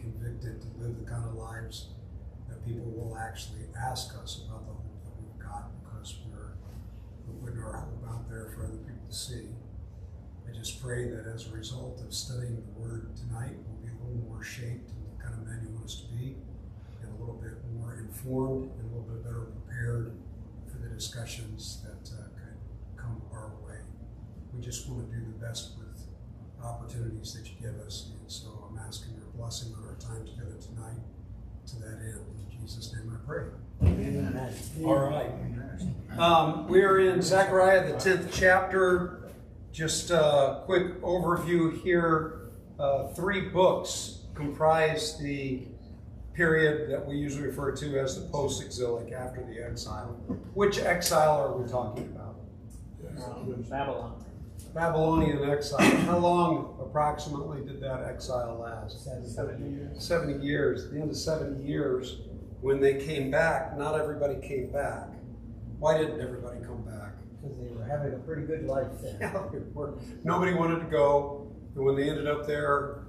convicted to live the kind of lives that people will actually ask us about the hope that we've got, because we're putting our hope out there for other people to see. I just pray that as a result of studying the Word tonight, we'll be a little more shaped into the kind of men you want us to be, and a little bit more informed and a little bit better prepared for the discussions that could come our way. We just want to do the best with opportunities that you give us, and so I'm asking your blessing on our time together tonight to that end. In Jesus' name I pray. Amen. All right. We are in Zechariah, the 10th chapter. Just a quick overview here. 3 books comprise the period that we usually refer to as the post-exilic, after the exile. Which exile are we talking about? Babylon. Babylonian exile. How long approximately did that exile last? 70 years. 70 years. At the end of 70 years, when they came back, not everybody came back. Why didn't everybody come back? Because they were having a pretty good life there. Yeah, nobody wanted to go. And when they ended up there,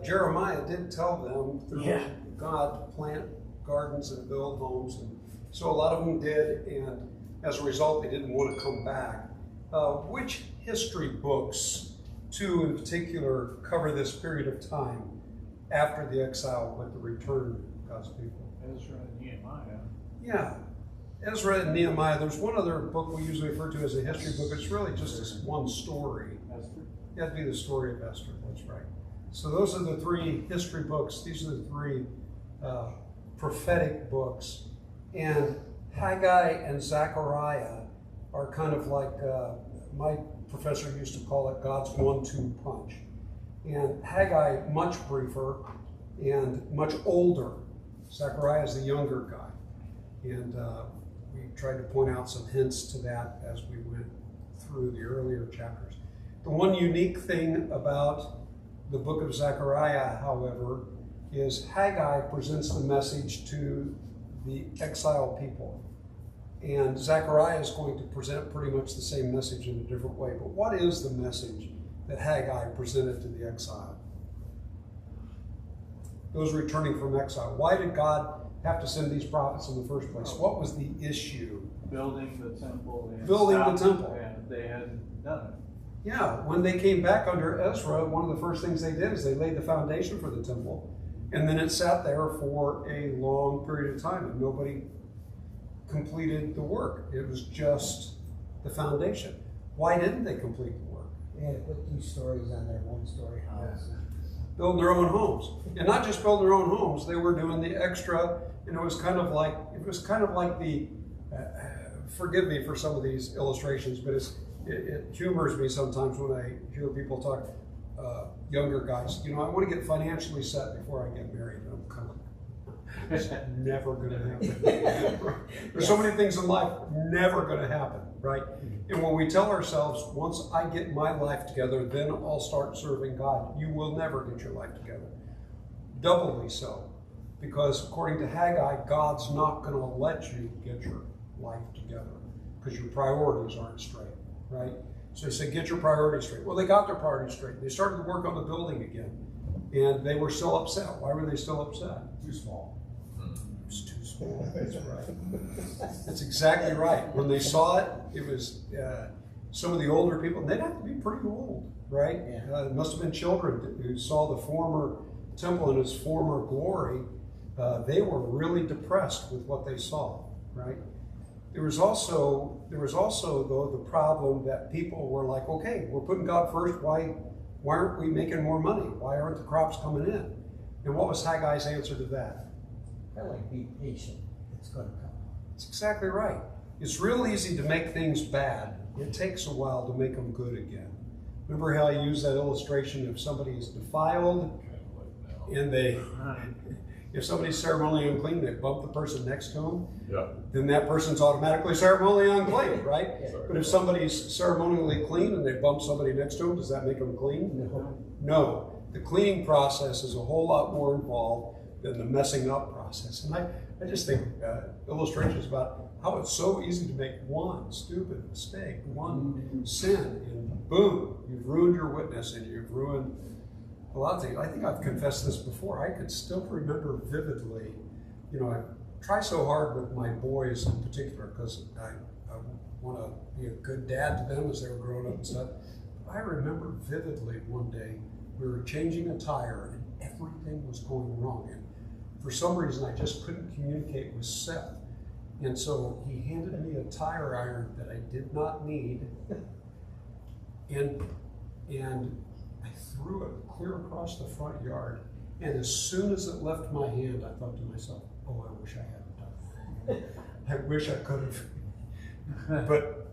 Jeremiah did tell them through God to plant gardens and build homes. And so a lot of them did, and as a result, they didn't want to come back. Which history books, 2 in particular, cover this period of time after the exile with the return of God's people? Ezra and Nehemiah. Yeah, Ezra and Nehemiah. There's one other book we usually refer to as a history book. It's really just this one story. Esther. That'd be the story of Esther, that's right. So those are the 3 history books. These are the 3 prophetic books. And Haggai and Zechariah are kind of like, my professor used to call it God's 1-2 punch. And Haggai, much briefer and much older. Zechariah is the younger guy. And we tried to point out some hints to that as we went through the earlier chapters. The one unique thing about the book of Zechariah, however, is Haggai presents the message to the exiled people. And Zechariah is going to present pretty much the same message in a different way. But what is the message that Haggai presented to the exile? Those returning from exile. Why did God have to send these prophets in the first place? What was the issue? Building the temple. Building the temple. And they hadn't done it. Yeah, when they came back under Ezra, one of the first things they did is they laid the foundation for the temple. And then it sat there for a long period of time, and nobody completed the work. It was just the foundation. Why didn't they complete the work? They had to put 2 stories on their 1-story house. Building their own homes. And not just building their own homes, they were doing the extra, and it was kind of like the, forgive me for some of these illustrations, but it humors me sometimes when I hear people talk, younger guys, I want to get financially set before I get married. And I'm kind of like, it's never going to happen. There's so many things in life never going to happen, right? And when we tell ourselves, once I get my life together, then I'll start serving God, you will never get your life together. Doubly so. Because according to Haggai, God's not going to let you get your life together because your priorities aren't straight, right? So he said, get your priorities straight. Well, they got their priorities straight. They started to work on the building again. And they were still upset. Why were they still upset? Too small. It was too small. That's right. That's exactly right. When they saw it, it was some of the older people, and they'd have to be pretty old, right? Yeah. It must have been children who saw the former temple in its former glory. They were really depressed with what they saw, right? There was also though the problem that people were like, okay, we're putting God first. Why aren't we making more money? Why aren't the crops coming in? And what was Haggai's answer to that? I like be patient. It's going to come. That's exactly right. It's real easy to make things bad. It takes a while to make them good again. Remember how I used that illustration if somebody is defiled and if somebody's ceremonially unclean, they bump the person next to them, then that person's automatically ceremonially unclean, right? But if somebody's ceremonially clean and they bump somebody next to them, does that make them clean? No. The cleaning process is a whole lot more involved than the messing up process. And I just think illustrations about how it's so easy to make one stupid mistake, one sin, and boom, you've ruined your witness and you've ruined a lot of things. I think I've confessed this before. I could still remember vividly, you know, I try so hard with my boys in particular because I want to be a good dad to them as they were growing up and stuff. I remember vividly one day we were changing a tire and everything was going wrong. And for some reason, I just couldn't communicate with Seth. And so he handed me a tire iron that I did not need. And I threw it clear across the front yard. And as soon as it left my hand, I thought to myself, oh, I wish I hadn't done that. I wish I could have. But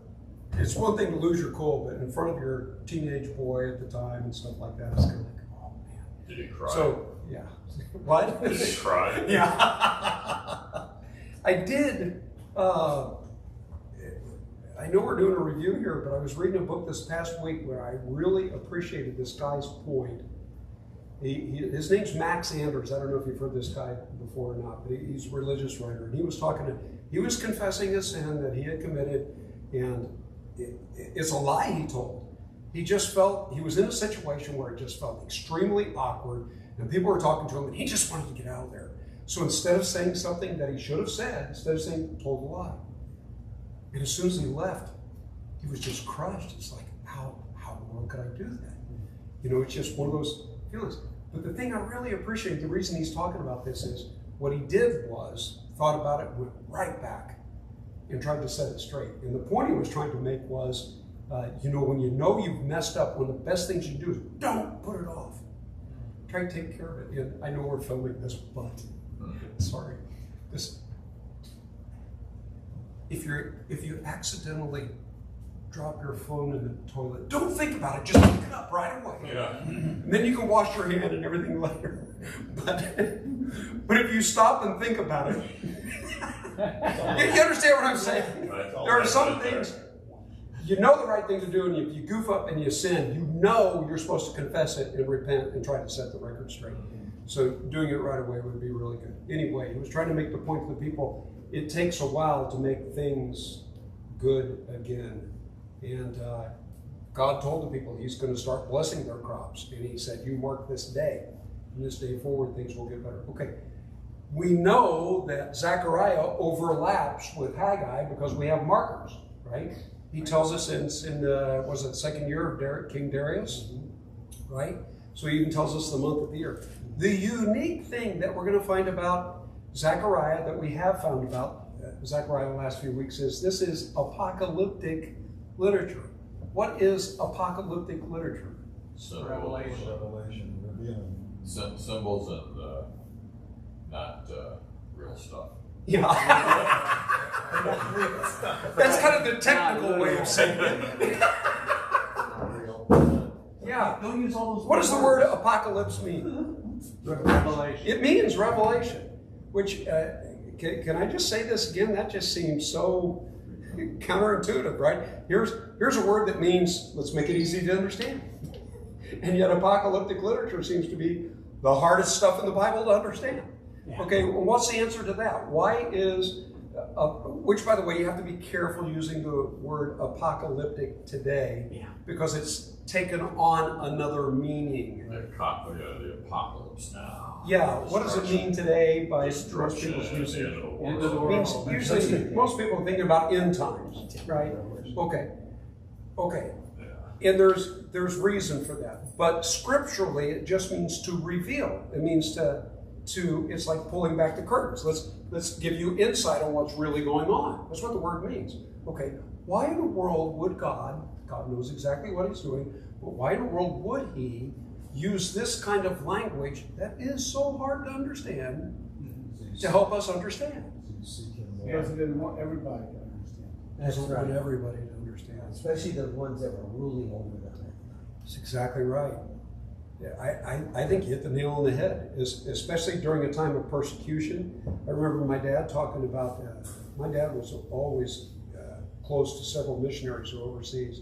it's one thing to lose your cool, but in front of your teenage boy at the time and stuff like that, it's kind of like, oh man. Did he cry? So, yeah. What? Did he cry? Yeah. I did. I know we're doing a review here, but I was reading a book this past week where I really appreciated this guy's point. His name's Max Anders. I don't know if you've heard this guy before or not, but he's a religious writer. And he was confessing a sin that he had committed, and it's a lie he told. He just felt, he was in a situation where it just felt extremely awkward, and people were talking to him, and he just wanted to get out of there. So instead of saying something that he should have said, instead of saying, told a lie. And as soon as he left, he was just crushed. It's like, how in the world could I do that? You know, it's just one of those feelings. But the thing I really appreciate, the reason he's talking about this is, what he did was, thought about it, went right back, and tried to set it straight. And the point he was trying to make was, you know you've messed up, one of the best things you do is don't put it off. Try to take care of it. And I know we're filming this, but sorry. If you accidentally drop your phone in the toilet, don't think about it, just pick it up right away. Yeah. And then you can wash your hand and everything later. But if you stop and think about it, you understand what I'm saying? There are some things, you know the right thing to do, and if you goof up and you sin, you know you're supposed to confess it and repent and try to set the record straight. So doing it right away would be really good. Anyway, he was trying to make the point to the people, it takes a while to make things good again. And God told the people he's going to start blessing their crops. And he said, you mark this day. From this day forward, things will get better. Okay. We know that Zechariah overlaps with Haggai because we have markers, right? He tells us in the, was it the second year of King Darius, right? So he even tells us the month of the year. The unique thing that we're going to find about Zechariah, that we have found about Zechariah the last few weeks, is this is apocalyptic literature. What is apocalyptic literature? Revelation. Revealing. Symbols and not real stuff. Yeah. That's kind of the technical way of saying it. Yeah. Don't use all those. What does the word apocalypse mean? Revelation. It means revelation, which, can I just say this again? That just seems so counterintuitive, right? Here's a word that means, let's make it easy to understand. And yet apocalyptic literature seems to be the hardest stuff in the Bible to understand. Okay, well, what's the answer to that? Why is, which by the way, you have to be careful using the word apocalyptic today, because it's taken on another meaning. The apocalypse now. Yeah, what does it mean today by most Destruction people's at the usage? end of the End of the world. It means world. usually most people are thinking about end times, right? Okay. Yeah. And there's reason for that. But scripturally, it just means to reveal. It means to it's like pulling back the curtains. Let's give you insight on what's really going on. That's what the word means. Okay, why in the world would God knows exactly what he's doing, but why in the world would he use this kind of language that is so hard to understand to help us understand? Because he didn't want everybody to understand. That's Doesn't right. want everybody to understand. Especially the ones that were ruling over them. That's exactly right. Yeah, I think you hit the nail on the head, especially during a time of persecution. I remember my dad talking about that. My dad was always close to several missionaries who were overseas.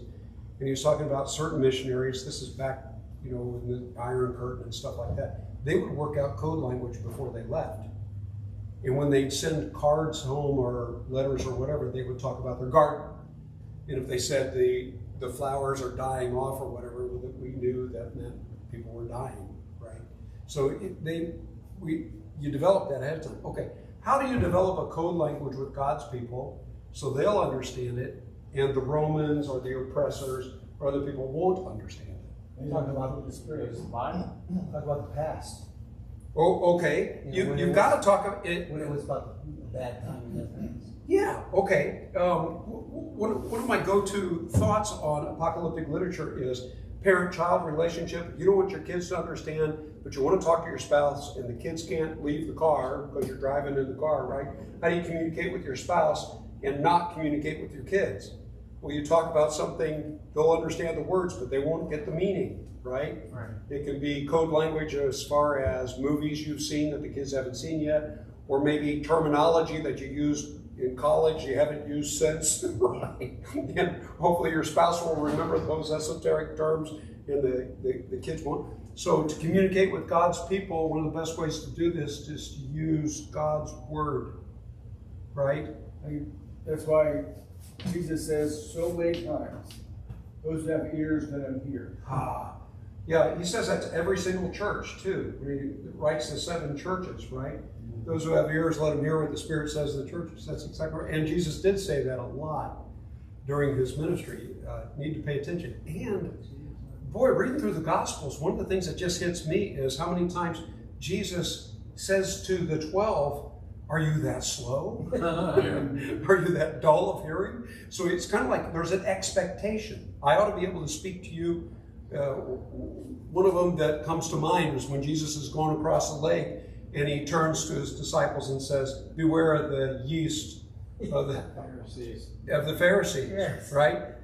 And he was talking about certain missionaries, this is back, in the Iron Curtain and stuff like that. They would work out code language before they left. And when they'd send cards home or letters or whatever, they would talk about their garden. And if they said the flowers are dying off or whatever, that we knew that meant people were dying, right? So you develop that ahead of time. Okay, how do you develop a code language with God's people so they'll understand it, and the Romans or the oppressors or other people won't understand it? Talk about the spirit. Talk about the past. Oh, okay. You've got to talk about it. When it was about the bad time in the past. Yeah, okay. One of my go-to thoughts on apocalyptic literature is parent-child relationship. You don't want your kids to understand, but you want to talk to your spouse, and the kids can't leave the car because you're driving in the car, right? How do you communicate with your spouse and not communicate with your kids? Well, you talk about something, they'll understand the words, but they won't get the meaning, right? Right. It can be code language as far as movies you've seen that the kids haven't seen yet, or maybe terminology that you used in college you haven't used since, right? And hopefully your spouse will remember those esoteric terms and the kids won't. So to communicate with God's people, one of the best ways to do this is to use God's word, right? That's why Jesus says so many times, those who have ears, let them hear. Yeah, he says that to every single church too. He writes the 7 churches, right? Those who have ears, let them hear what the Spirit says to the churches. That's exactly right. And Jesus did say that a lot during his ministry. Need to pay attention. And boy, reading through the Gospels, one of the things that just hits me is how many times Jesus says to the 12, "Are you that slow? Are you that dull of hearing?" So it's kind of like there's an expectation. I ought to be able to speak to you. One of them that comes to mind is when Jesus is going across the lake and he turns to his disciples and says, "Beware of the yeast of the Pharisees." Yes. Right?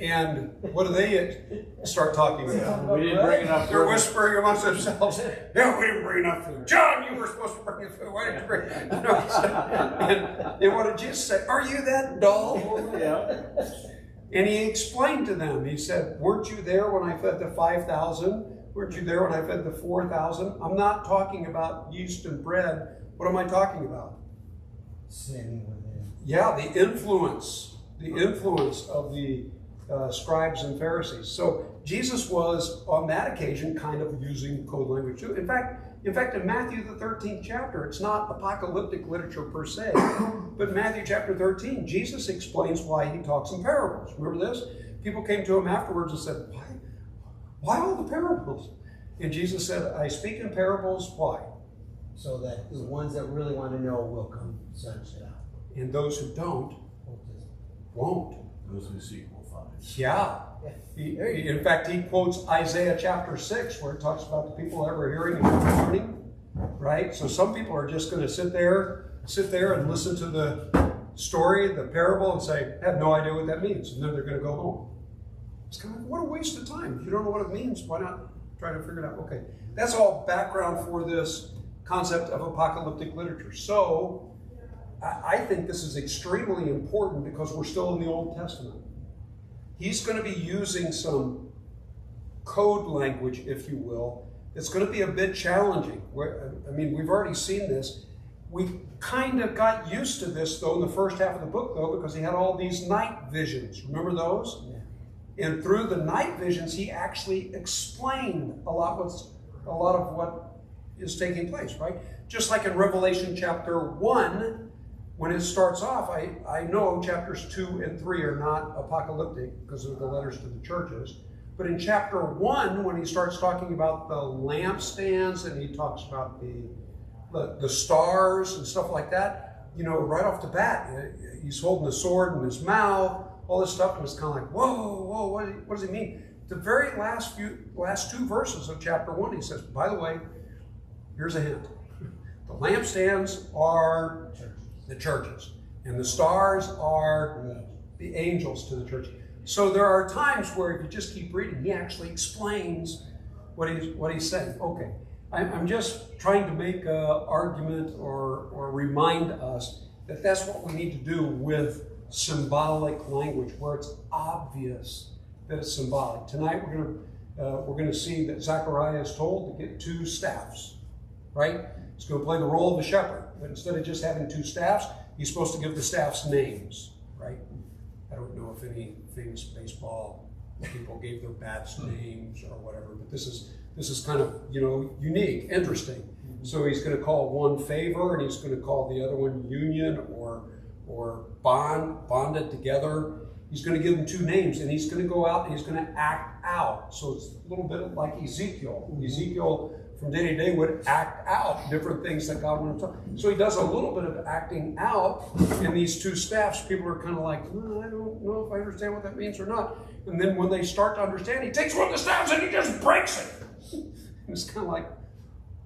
And what do they start talking about? We didn't bring enough They're food. whispering amongst themselves, "Yeah, we didn't bring enough food. John, you were supposed to bring the food. Why didn't you bring?" And what did Jesus say? "Are you that dull?" Yeah. And he explained to them. He said, "Weren't you there when I fed the 5,000? Weren't you there when I fed the 4,000? I'm not talking about yeast and bread. What am I talking about?" Sin within. Yeah, the influence of the scribes and Pharisees. So Jesus was, on that occasion, kind of using code language too. In fact, in Matthew the 13th chapter, it's not apocalyptic literature per se, but in Matthew chapter 13, Jesus explains why he talks in parables. Remember this? People came to him afterwards and said, Why all the parables? And Jesus said, "I speak in parables, why? So that the ones that really want to know will come search it out. And those who don't, won't." Those who seek will find. Yeah. In fact, he quotes Isaiah chapter 6, where it talks about the people ever hearing and never learning, right? So some people are just going to sit there and listen to the story, the parable, and say, "I have no idea what that means," and then they're going to go home. It's kind of like, what a waste of time. If you don't know what it means, why not try to figure it out? Okay, that's all background for this concept of apocalyptic literature. So I think this is extremely important because we're still in the Old Testament. He's going to be using some code language, if you will. It's going to be a bit challenging. We've already seen this. We kind of got used to this, though, in the first half of the book, though, because he had all these night visions. Remember those? Yeah. And through the night visions, he actually explained a lot of what is taking place, right? Just like in Revelation chapter 1, when it starts off, I know chapters 2 and 3 are not apocalyptic because of the letters to the churches. But in chapter 1, when he starts talking about the lampstands and he talks about the stars and stuff like that, right off the bat, he's holding a sword in his mouth, all this stuff, and it's kind of like, whoa, what does it mean? The very last 2 verses of chapter 1, he says, by the way, here's a hint. The lampstands are the churches, and the stars are the angels to the church. So there are times where if you just keep reading, he actually explains what he's saying. Okay, I'm just trying to make an argument or remind us that that's what we need to do with symbolic language, where it's obvious that it's symbolic. Tonight we're going to see that Zechariah is told to get 2 staffs, right? He's going to play the role of a shepherd, but instead of just having 2 staffs, he's supposed to give the staffs names, right? I don't know if any famous baseball people gave their bats names or whatever, but this is this is kind of, unique, interesting. So he's going to call one favor, and he's going to call the other one union or bonded together. He's going to give them two names, and he's going to go out and he's going to act out. So it's a little bit like Ezekiel. Ezekiel from day to day would act out different things that God wanted to tell. So he does a little bit of acting out in these two staffs. People are kind of like, I don't know if I understand what that means or not. And then when they start to understand, he takes one of the staffs and he just breaks it. And it's kind of like,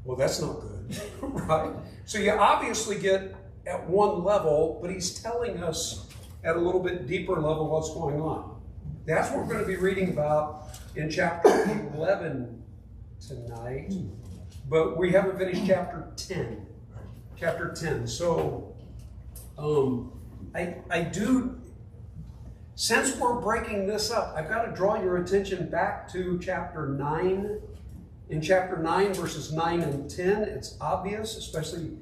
well, that's not good, right? So you obviously get at one level, but he's telling us at a little bit deeper level what's going on. That's what we're going to be reading about in chapter 11 tonight, but we haven't finished chapter 10. Chapter 10. So I do, since we're breaking this up, I've got to draw your attention back to chapter 9. In chapter 9, verses 9 and 10, it's obvious, especially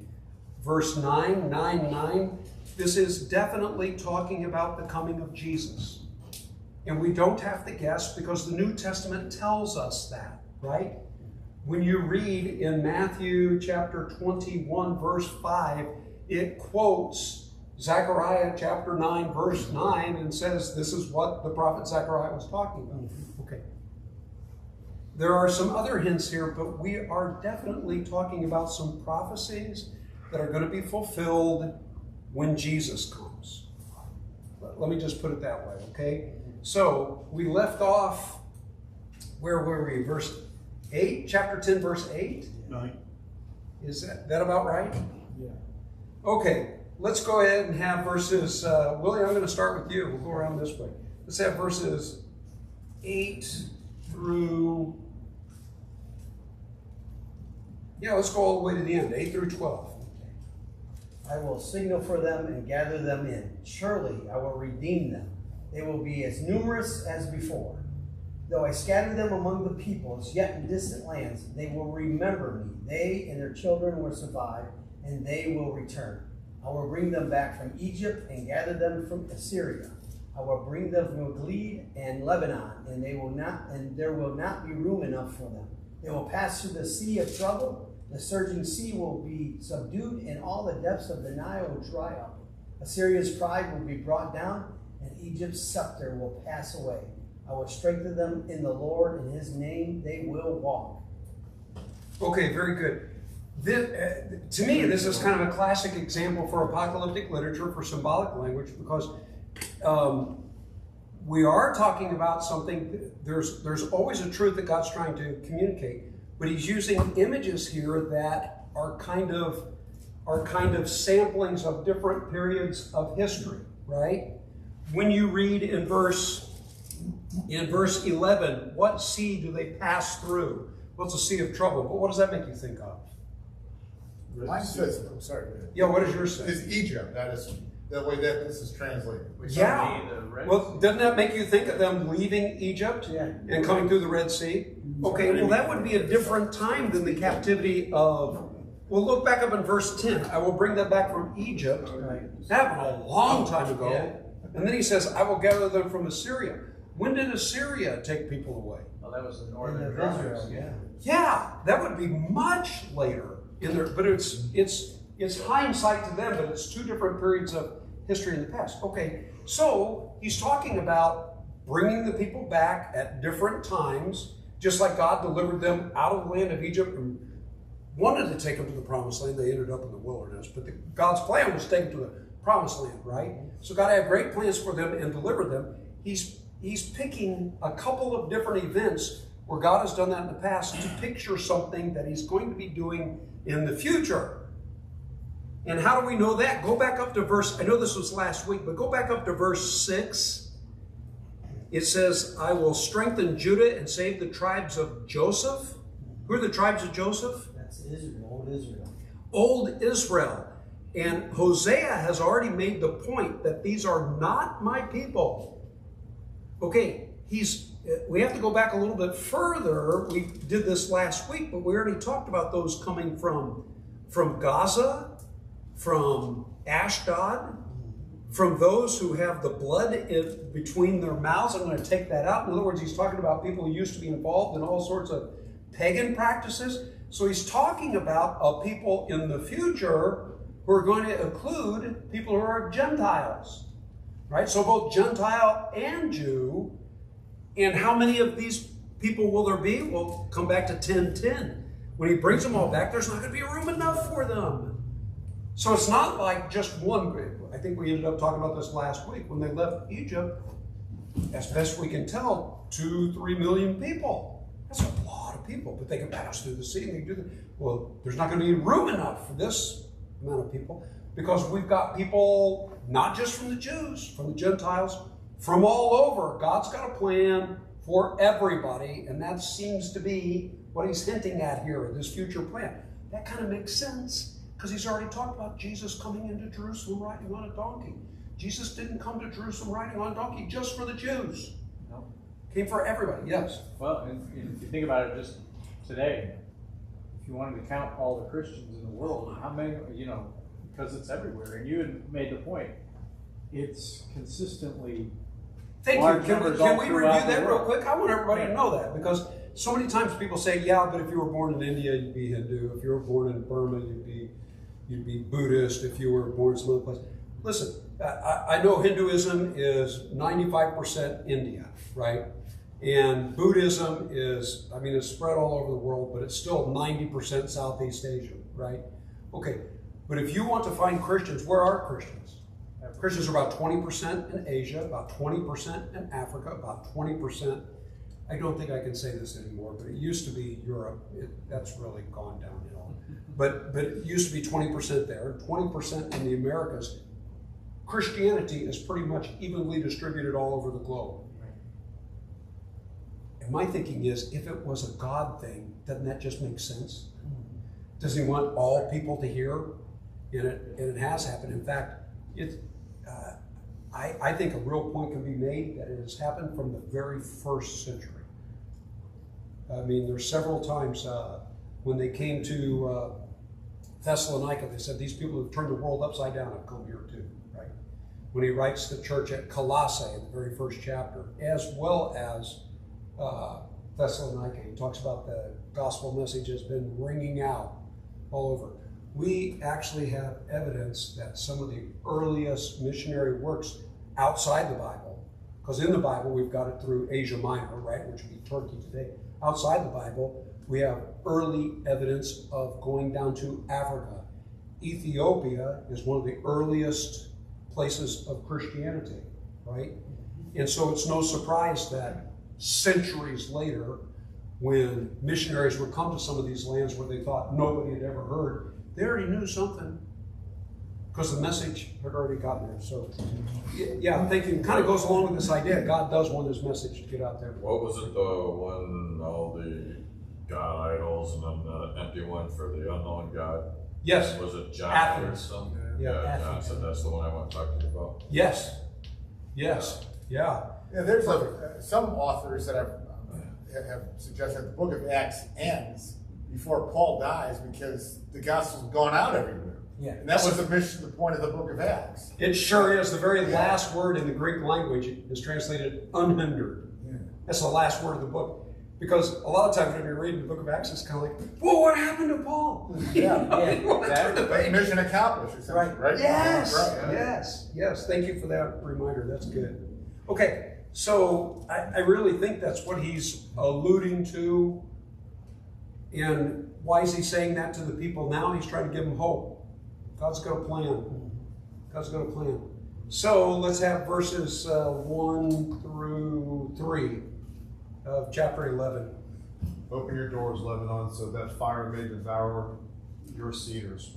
verse 9. This is definitely talking about the coming of Jesus. And we don't have to guess because the New Testament tells us that, right? When you read in Matthew chapter 21, verse 5, it quotes Zechariah chapter 9, verse 9, and says this is what the prophet Zechariah was talking about. Okay. There are some other hints here, but we are definitely talking about some prophecies that are going to be fulfilled when Jesus comes. Let me just put it that way, okay? So we left off, where were we? Verse 8, chapter 10, verse 8? 9. Is that about right? Yeah. Okay, let's go ahead and have verses, Willie, I'm going to start with you. We'll go around this way. Let's have verses 8 through, let's go all the way to the end, 8 through 12. I will signal for them and gather them in. Surely I will redeem them. They will be as numerous as before. Though I scatter them among the peoples, yet in distant lands, they will remember me. They and their children will survive, and they will return. I will bring them back from Egypt and gather them from Assyria. I will bring them from Gilead and Lebanon, and there will not be room enough for them. They will pass through the sea of trouble. The surging sea will be subdued, and all the depths of the Nile will dry up. Assyria's pride will be brought down, and Egypt's scepter will pass away. I will strengthen them in the Lord, in his name they will walk. Okay, very good. To me, this is kind of a classic example for apocalyptic literature, for symbolic language, because we are talking about something, there's always a truth that God's trying to communicate, but he's using images here that are kind of samplings of different periods of history, right? When you read in verse 11, what sea do they pass through? What's a sea of trouble? But what does that make you think of? Mine says, I'm sorry. Yeah, what does yours say? Is Egypt. That is the way that this is translated. Yeah. Well, doesn't that make you think of them leaving Egypt and coming through the Red Sea? Okay, well, that would be a different time than the captivity of. Well, look back up in verse 10. I will bring them back from Egypt. That happened a long time ago. And then he says, I will gather them from Assyria. When did Assyria take people away? Well, that was the In northern of tribes. Israel, Yeah, that would be much later in there, but it's hindsight to them, but it's two different periods of history in the past. Okay, so he's talking about bringing the people back at different times, just like God delivered them out of the land of Egypt and wanted to take them to the promised land. They ended up in the wilderness, but God's plan was to take them to the promised land, right? So God had great plans for them and delivered them. He's picking a couple of different events where God has done that in the past to picture something that he's going to be doing in the future. And how do we know that? Go back up to verse, I know this was last week, but go back up to verse 6. It says, I will strengthen Judah and save the tribes of Joseph. Who are the tribes of Joseph? That's Israel, old Israel. Old Israel. And Hosea has already made the point that these are not my people. Okay, we have to go back a little bit further. We did this last week, but we already talked about those coming from Gaza, from Ashdod, from those who have the blood between their mouths. I'm going to take that out. In other words, he's talking about people who used to be involved in all sorts of pagan practices. So he's talking about a people in the future who are going to include people who are Gentiles, right? So both Gentile and Jew. And how many of these people will there be? We'll come back to 10:10. When he brings them all back, there's not going to be room enough for them. So it's not like just one group. I think we ended up talking about this last week. When they left Egypt, as best we can tell, 2-3 million people. That's a lot of people, but they can pass through the sea and they can do that. Well, there's not going to be room enough for this amount of people because we've got people not just from the Jews, from the Gentiles, from all over. God's got a plan for everybody, and that seems to be what he's hinting at here, this future plan. That kind of makes sense because he's already talked about Jesus coming into Jerusalem riding on a donkey. Jesus didn't come to Jerusalem riding on a donkey just for the Jews. No. Came for everybody, yes. Well, and if you think about it just today, if you wanted to count all the Christians in the world, how many, because it's everywhere. And you had made the point, it's consistently Thank you. large Can numbers we all review throughout that the real world. quick? I want everybody to know that because so many times people say, yeah, but if you were born in India, you'd be Hindu. If you were born in Burma, you'd be Buddhist. If you were born in some other place. Listen, I know Hinduism is 95% India, right? And Buddhism is, it's spread all over the world, but it's still 90% Southeast Asia, right? Okay, but if you want to find Christians, where are Christians? Christians are about 20% in Asia, about 20% in Africa, about 20%. I don't think I can say this anymore, but it used to be Europe. That's really gone downhill. But it used to be 20% there, 20% in the Americas. Christianity is pretty much evenly distributed all over the globe. And my thinking is, if it was a God thing, doesn't that just make sense? Does he want all people to hear? And it has happened. In fact, I think a real point can be made that it has happened from the very first century. There's several times when they came to Thessalonica, they said, these people who've turned the world upside down have come here too, right? When he writes the church at Colossae in the very first chapter, as well as Thessalonica, he talks about the gospel message has been ringing out all over. We actually have evidence that some of the earliest missionary works outside the Bible, because in the Bible we've got it through Asia Minor, right, which would be Turkey today. Outside the Bible, we have early evidence of going down to Africa. Ethiopia is one of the earliest places of Christianity, right? And so it's no surprise that centuries later, when missionaries would come to some of these lands where they thought nobody had ever heard, they already knew something because the message had already gotten there. So, yeah, I'm thinking it kind of goes along with this idea. God does want his message to get out there. What was it, when all the God idols and then the empty one for the unknown God? Yes. Was it John Athens. or something? Yeah. John said that's the one I want to talk to you about. Yes. Yeah. Yeah, there's some authors that have suggested that the book of Acts ends before Paul dies because the gospel's gone out everywhere. Yeah. And that was the point of the book of Acts. It sure is. The very last word in the Greek language is translated unhindered. Yeah. That's the last word of the book. Because a lot of times when you're reading the book of Acts, it's kind of like, whoa, what happened to Paul? Exactly. Mission accomplished, essentially, right? Yes, Right. yes. Thank you for that reminder. That's good. Okay, so I really think that's what he's alluding to. And why is he saying that to the people now? He's trying to give them hope. God's got a plan. God's got a plan. So let's have verses 1 through 3 of chapter 11. Open your doors, Lebanon, so that fire may devour your cedars.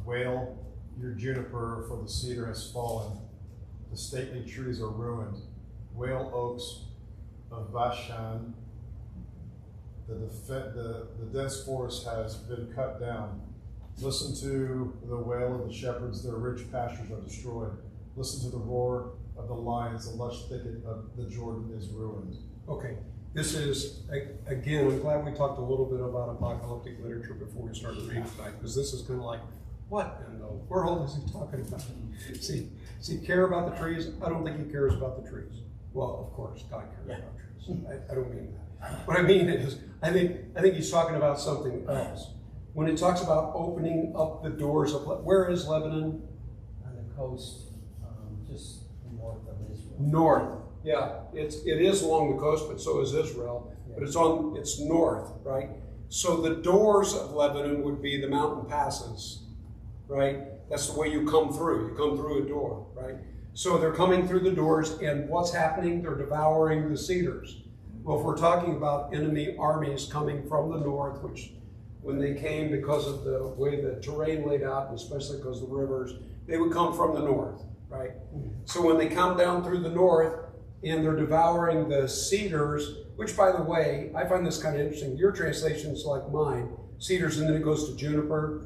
Wail, your juniper, for the cedar has fallen. The stately trees are ruined. Wail, oaks of Bashan. The dense forest has been cut down. Listen to the wail of the shepherds. Their rich pastures are destroyed. Listen to the roar of the lions. The lush thicket of the Jordan is ruined. Okay, this is, again, I'm glad we talked a little bit about apocalyptic literature before we started reading tonight, because this is kind of like, what in the world is he talking about? Does he care about the trees? I don't think he cares about the trees. Well, of course, God cares about trees. I don't mean that. What I mean is, I think he's talking about something else. When it talks about opening up the doors of, where is Lebanon? On the coast, just north of Israel. North. Yeah, it is along the coast, but so is Israel. But it's north, right? So the doors of Lebanon would be the mountain passes, right? That's the way you come through. You come through a door, right? So they're coming through the doors, and what's happening? They're devouring the cedars. Well, if we're talking about enemy armies coming from the north, which when they came because of the way the terrain laid out, and especially because of the rivers, they would come from the north, right? So when they come down through the north and they're devouring the cedars, which, by the way, I find this kind of interesting. Your translation's like mine, cedars, and then it goes to juniper.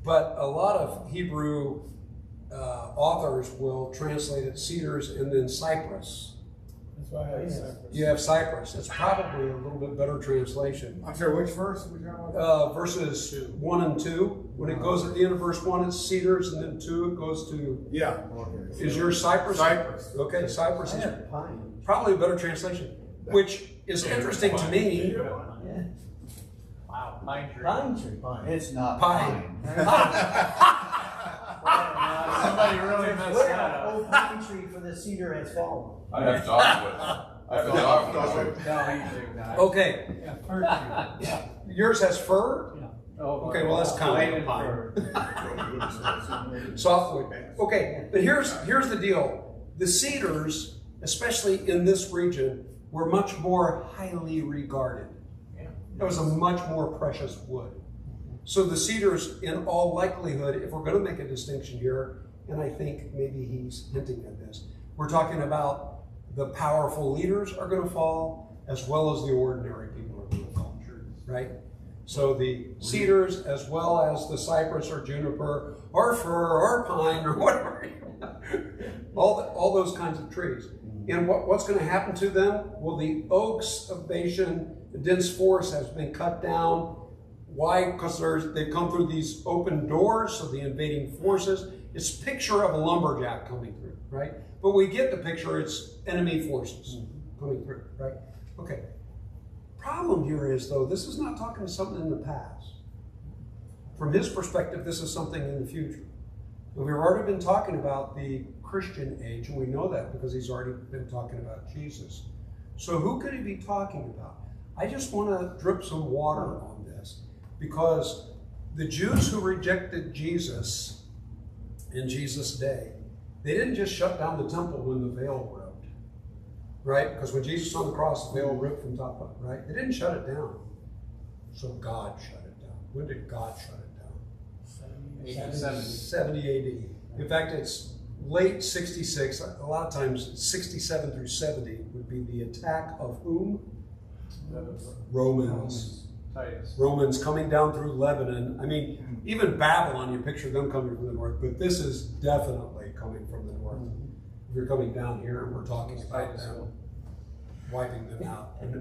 But a lot of Hebrew authors will translate it cedars and then cypress. That's why I have Cyprus. You have cypress. That's probably a little bit better translation. I'm sorry, which verse? Are we talking about? Verses 1 and 2. When it goes at the end of verse 1, it's cedars, and then 2, it goes to... Yeah. Okay. Is yours cypress? Cypress. Okay, cypress I is have pine. probably a better translation, which is interesting to me. Yeah. Wow, pine tree. Pine tree. It's not Pine. Somebody really messed What that up. old pine tree for the cedar has fallen? I have dogwood. I have dogwood. No, not. Okay, Yeah, fir tree. yours has fir? Oh, Okay, well, that's kind of pine. Softwood. Okay, but here's the deal. The cedars, especially in this region, were much more highly regarded. It was a much more precious wood. So the cedars, in all likelihood, if we're going to make a distinction here, and I think maybe he's hinting at this, we're talking about the powerful leaders are going to fall, as well as the ordinary people are going to fall, right? So the cedars, as well as the cypress or juniper or fir or pine or whatever, all those kinds of trees. And what's going to happen to them? Well, the oaks of Bashan, the dense forest has been cut down. Why? Because they've come through these open doors, so the invading forces. It's a picture of a lumberjack coming through, right? But we get the picture, it's enemy forces coming through, right? Okay. Problem here is, though, this is not talking something in the past. From his perspective, this is something in the future. And we've already been talking about the Christian age, and we know that because he's already been talking about Jesus. So who could he be talking about? I just want to drip some water on this, because the Jews who rejected Jesus in Jesus' day, they didn't just shut down the temple when the veil ripped, right? Because when Jesus was on the cross, the veil ripped from top up, right? They didn't shut it down. So God shut it down. When did God shut it down? 70 AD. In fact, it's late 66. A lot of times, 67 through 70 would be the attack of whom? Romans. Titus. Romans coming down through Lebanon. I mean, even Babylon, you picture them coming from the north, but this is definitely coming from the north. If you're coming down here, we're talking about them wiping them out. And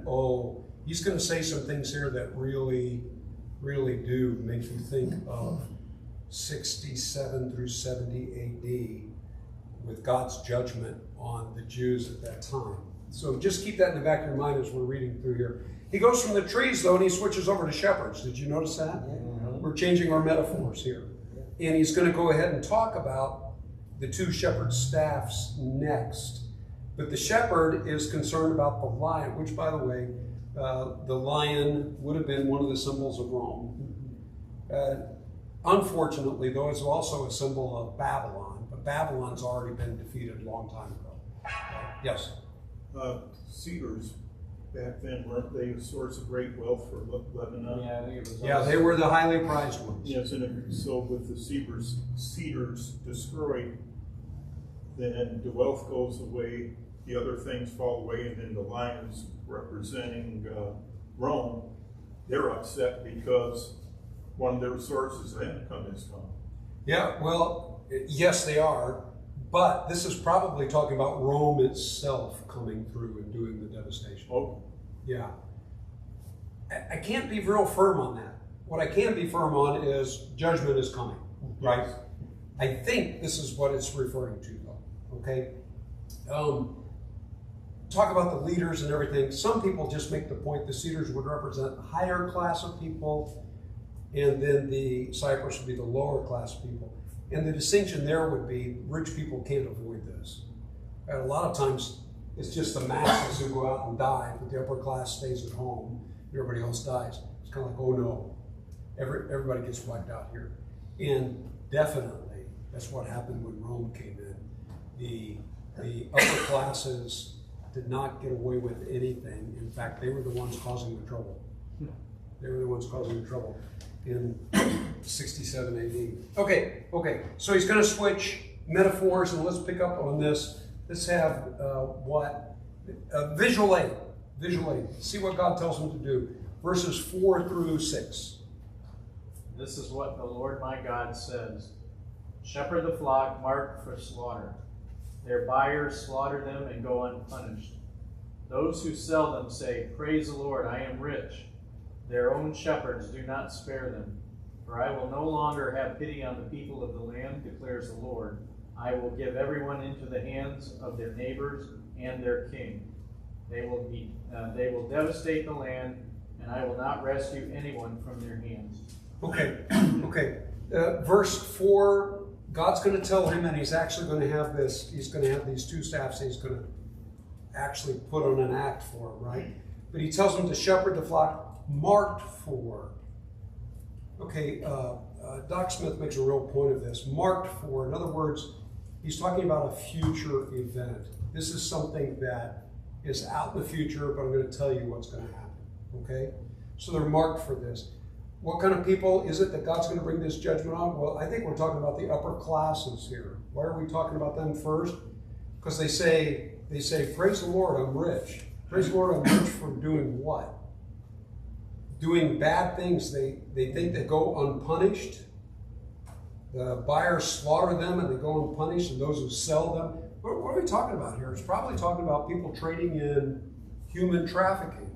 he's going to say some things here that really, really do make you think of 67 through 70 AD with God's judgment on the Jews at that time. So just keep that in the back of your mind as we're reading through here. He goes from the trees, though, and he switches over to shepherds. Did you notice that? Yeah. We're changing our metaphors here. And he's going to go ahead and talk about the two shepherd staffs next. But the shepherd is concerned about the lion, which, by the way, the lion would have been one of the symbols of Rome. Unfortunately, though, it's also a symbol of Babylon. But Babylon's already been defeated a long time ago. Yes? Cedars back then, weren't they a source of great wealth for Lebanon? Yeah, I think it was. Yeah, they were the highly prized ones. Yes, and so with the cedars destroyed, then the wealth goes away, the other things fall away, and then the lions representing Rome, they're upset because one of their sources of income is gone. Yeah, well, yes, they are. But this is probably talking about Rome itself coming through and doing the devastation. Oh. Yeah. I can't be real firm on that. What I can be firm on is judgment is coming, right? I think this is what it's referring to, though, okay? talk about the leaders and everything. Some people just make the point the cedars would represent a higher class of people, and then the cypress would be the lower class of people. And the distinction there would be rich people can't avoid this. And a lot of times it's just the masses who go out and die, but the upper class stays at home. Everybody else dies. It's kind of like, oh no, everybody gets wiped out here. And definitely that's what happened when Rome came in. The upper classes did not get away with anything. In fact, they were the ones causing the trouble. They were the ones causing the trouble in 67 AD. Okay, so he's going to switch metaphors, and let's pick up on this. Let's have visual aid. Visual aid. See what God tells him to do. Verses 4 through 6. This is what the Lord my God says. Shepherd the flock marked for slaughter. Their buyers slaughter them and go unpunished. Those who sell them say, praise the Lord, I am rich. Their own shepherds do not spare them. For I will no longer have pity on the people of the land, declares the Lord. I will give everyone into the hands of their neighbors and their king. They will devastate the land, and I will not rescue anyone from their hands. Okay. Verse 4, God's going to tell him, and he's actually going to have this, he's going to have these two staffs he's going to actually put on an act for him, right? But he tells him to shepherd the flock marked for. Okay, Doc Smith makes a real point of this. Marked for, in other words, he's talking about a future event. This is something that is out in the future, but I'm going to tell you what's going to happen, okay? So they're marked for this. What kind of people is it that God's going to bring this judgment on? Well, I think we're talking about the upper classes here. Why are we talking about them first? Because they say, praise the Lord, I'm rich. Praise the Lord, I'm rich for doing what? Doing bad things. They think they go unpunished. The buyers slaughter them and they go unpunished, and those who sell them. What are we talking about here? It's probably talking about people trading in human trafficking.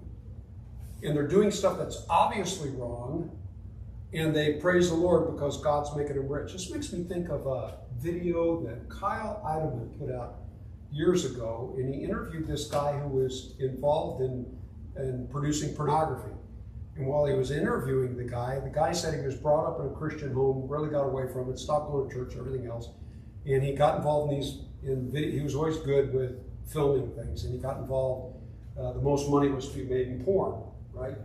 And they're doing stuff that's obviously wrong, and they praise the Lord because God's making them rich. This makes me think of a video that Kyle Idleman put out years ago, and he interviewed this guy who was involved in producing pornography. And while he was interviewing the guy said he was brought up in a Christian home, really got away from it, stopped going to church, everything else. And he got involved in video. He was always good with filming things, and he got involved. The most money was to be made in porn, right?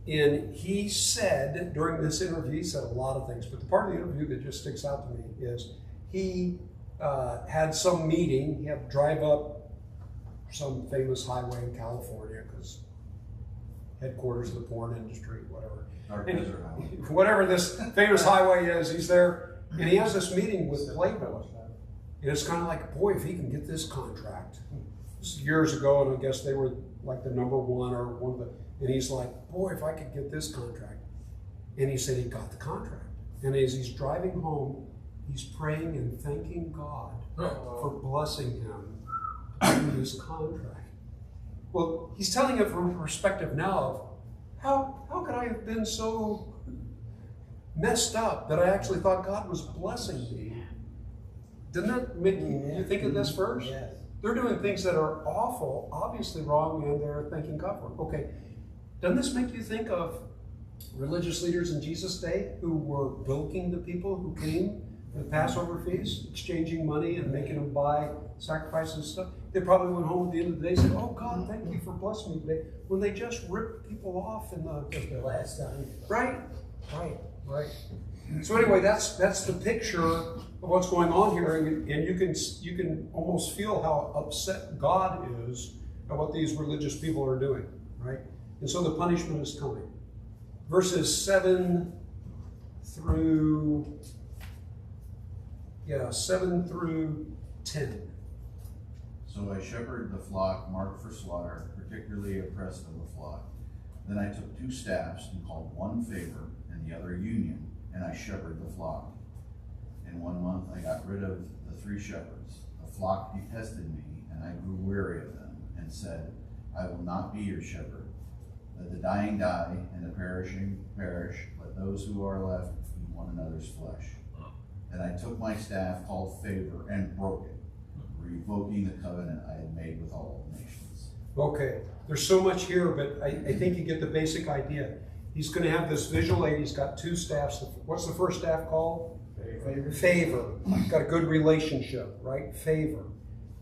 And he said, during this interview, he said a lot of things, but the part of the interview that just sticks out to me is he had some meeting. He had to drive up some famous highway in California, because headquarters of the porn industry, whatever. Whatever this famous highway is, he's there, and he has this meeting with Playboy. And it's kind of like, boy, if he can get this contract. This is years ago, and I guess they were like the number one or one of the, and he's like, boy, if I could get this contract. And he said he got the contract. And as he's driving home, he's praying and thanking God for blessing him in this contract. Well, he's telling it from a perspective now of how could I have been so messed up that I actually thought God was blessing me? Didn't that make you think of this first? Yes. They're doing things that are awful, obviously wrong, and they're thanking God for it. Okay, doesn't this make you think of religious leaders in Jesus' day who were bilking the people who came for the Passover feast, exchanging money and making them buy sacrifices and stuff? They probably went home at the end of the day and said, oh God, thank you for blessing me today, when they just ripped people off in the last time. Right. So anyway, that's the picture of what's going on here, and you can almost feel how upset God is at what these religious people are doing, right? And so the punishment is coming. Verses 7 through 10. So I shepherded the flock marked for slaughter, particularly oppressed of the flock. Then I took two staffs and called one favor and the other union, and I shepherded the flock. In 1 month I got rid of the 3 shepherds. The flock detested me, and I grew weary of them, and said, I will not be your shepherd. Let the dying die, and the perishing perish, let those who are left eat one another's flesh. Then I took my staff called favor and broke it, revoking the covenant I had made with all nations. Okay, there's so much here, but I think you get the basic idea. He's going to have this visual aid. He's got two staffs. What's the first staff called? Favor. Got a good relationship, right? Favor.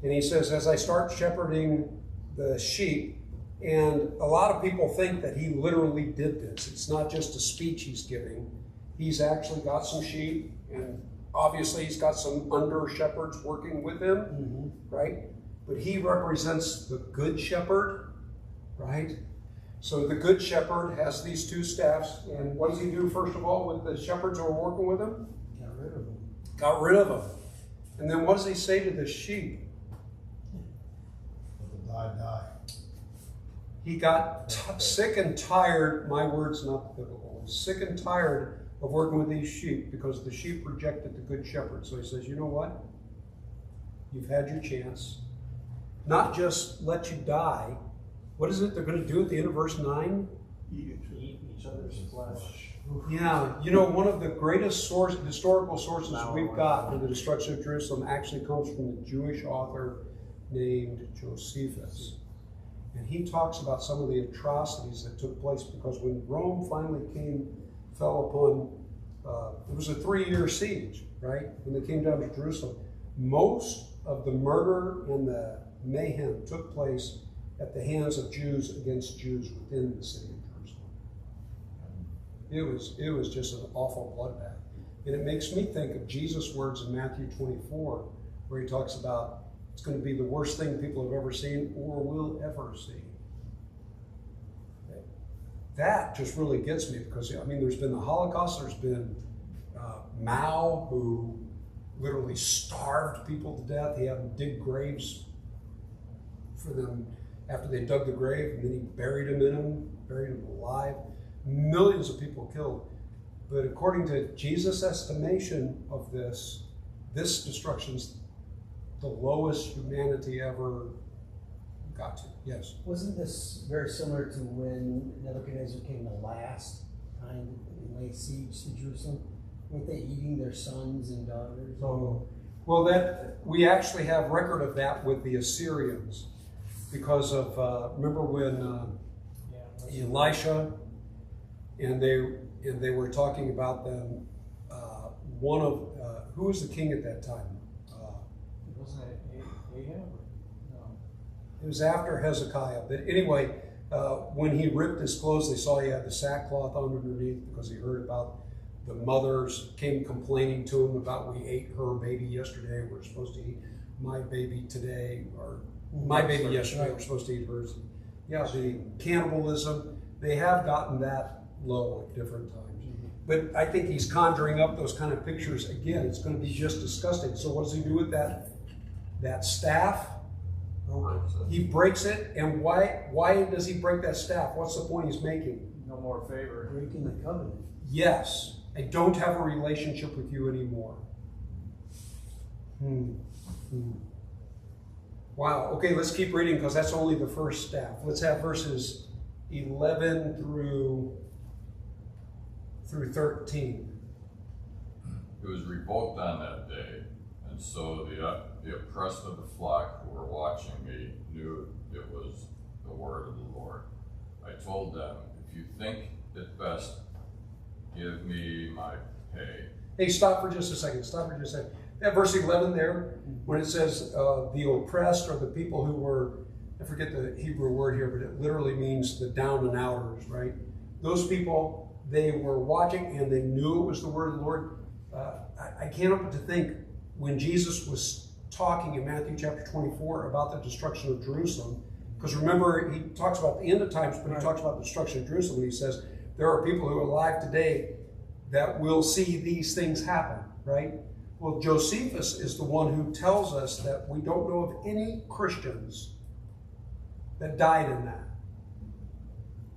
And he says, as I start shepherding the sheep, and a lot of people think that he literally did this. It's not just a speech he's giving. He's actually got some sheep, and obviously he's got some under shepherds working with him, right? But he represents the good shepherd, right? So the good shepherd has these two staffs, and what does he do first of all with the shepherds who are working with him? Got rid of them. Got rid of them. And then what does he say to the sheep? Let the die. He got sick and tired, my word's not biblical, sick and tired of working with these sheep because the sheep rejected the good shepherd. So he says, you know what? You've had your chance. Not just let you die. What is it they're going to do at the end of verse 9? Eat each other's flesh. Yeah, you know, one of the greatest historical sources we've got for the destruction of Jerusalem actually comes from the Jewish author named Josephus. And he talks about some of the atrocities that took place because when Rome finally fell upon, it was a 3-year siege, right? When they came down to Jerusalem, most of the murder and the mayhem took place at the hands of Jews against Jews within the city of Jerusalem. It was just an awful bloodbath. And it makes me think of Jesus' words in Matthew 24, where he talks about it's going to be the worst thing people have ever seen or will ever see. That just really gets me because, I mean, there's been the Holocaust, there's been Mao, who literally starved people to death. He had them dig graves for them after they dug the grave, and then he buried them in them, buried them alive. Millions of people killed. But according to Jesus' estimation of this destruction's the lowest humanity ever got to. Yes? Wasn't this very similar to when Nebuchadnezzar came the last time and laid siege to Jerusalem? Weren't they eating their sons and daughters? Oh, well, that we actually have record of that with the Assyrians because of remember when Elisha and they were talking about them. One of who was the king at that time? Wasn't it Ahab? No. It was after Hezekiah. But anyway, when he ripped his clothes, they saw he had the sackcloth on underneath because he heard about the mothers came complaining to him about we ate her baby yesterday. We're supposed to eat my baby today, or my baby yesterday. We're supposed to eat hers. Yeah, the cannibalism. They have gotten that low at different times. But I think he's conjuring up those kind of pictures again. It's going to be just disgusting. So what does he do with that staff? He breaks it. And why does he break that staff? What's the point he's making? No more favor. Breaking the covenant. Yes. I don't have a relationship with you anymore. Wow. Okay, let's keep reading because that's only the first staff. Let's have verses 11 through 13. It was revoked on that day, and so the oppressed of the flock who were watching me knew it was the word of the Lord. I told them, if you think it best, give me my pay. Hey, stop for just a second. That verse 11 there, when it says the oppressed or the people who were, I forget the Hebrew word here, but it literally means the down and outers, right? Those people, they were watching and they knew it was the word of the Lord. I can't help but to think when Jesus was talking in Matthew chapter 24 about the destruction of Jerusalem, because remember, he talks about the end of times, but he talks about the destruction of Jerusalem, and he says, there are people who are alive today that will see these things happen, right? Well, Josephus is the one who tells us that we don't know of any Christians that died in that.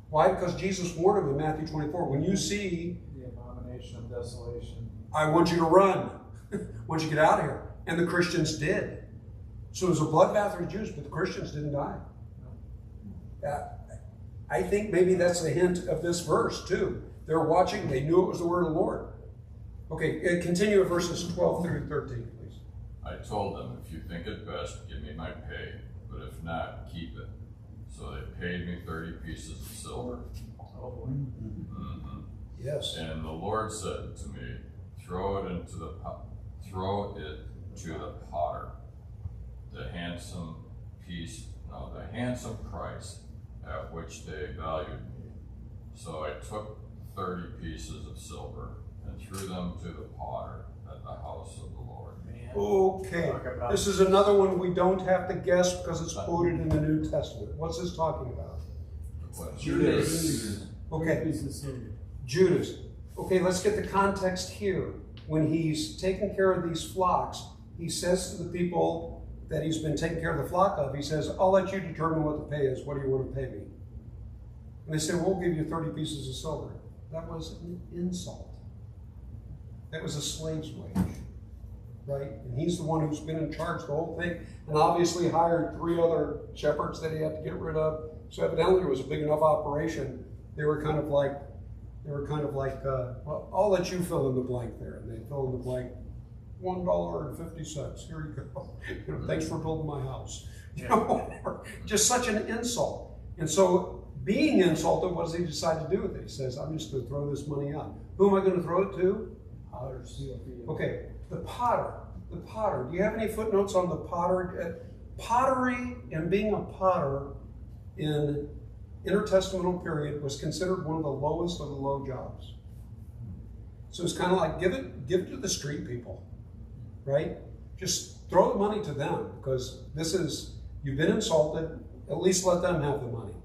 Why? Because Jesus warned them in Matthew 24, when you see The abomination of desolation. I want you to run. I want you to get out of here. And the Christians did. So it was a bloodbath for the Jews, but the Christians didn't die. I think maybe that's the hint of this verse too. They're watching, they knew it was the word of the Lord. Okay, continue at verses 12 through 13, please. I told them, if you think it best, give me my pay, but if not, keep it. So they paid me 30 pieces of silver. Oh boy. Mm-hmm. Yes. And the Lord said to me, throw it to the potter, the handsome price at which they valued me. So I took 30 pieces of silver and threw them to the potter at the house of the Lord. Okay, this is another one we don't have to guess because it's quoted in the New Testament. What's this talking about? Judas. Okay, Judas. Okay, let's get the context here. When he's taking care of these flocks, he says to the people that he's been taking care of the flock of, he says, I'll let you determine what the pay is. What do you want to pay me? And they say, we'll give you 30 pieces of silver. That was an insult. That was a slave's wage, right? And he's the one who's been in charge of the whole thing, and obviously hired 3 other shepherds that he had to get rid of. So evidently it was a big enough operation. They were kind of like, well, I'll let you fill in the blank there. And they fill in the blank, $1.50. Here you go. You know, thanks for building my house. You know, just such an insult. And so, being insulted, what does he decide to do with it? He says, I'm just going to throw this money out. Who am I going to throw it to? Okay, the potter. The potter. Do you have any footnotes on the potter? Pottery and being a potter in intertestamental period was considered one of the lowest of the low jobs. So it's kind of like give it to the street people, right? Just throw the money to them because you've been insulted. At least let them have the money.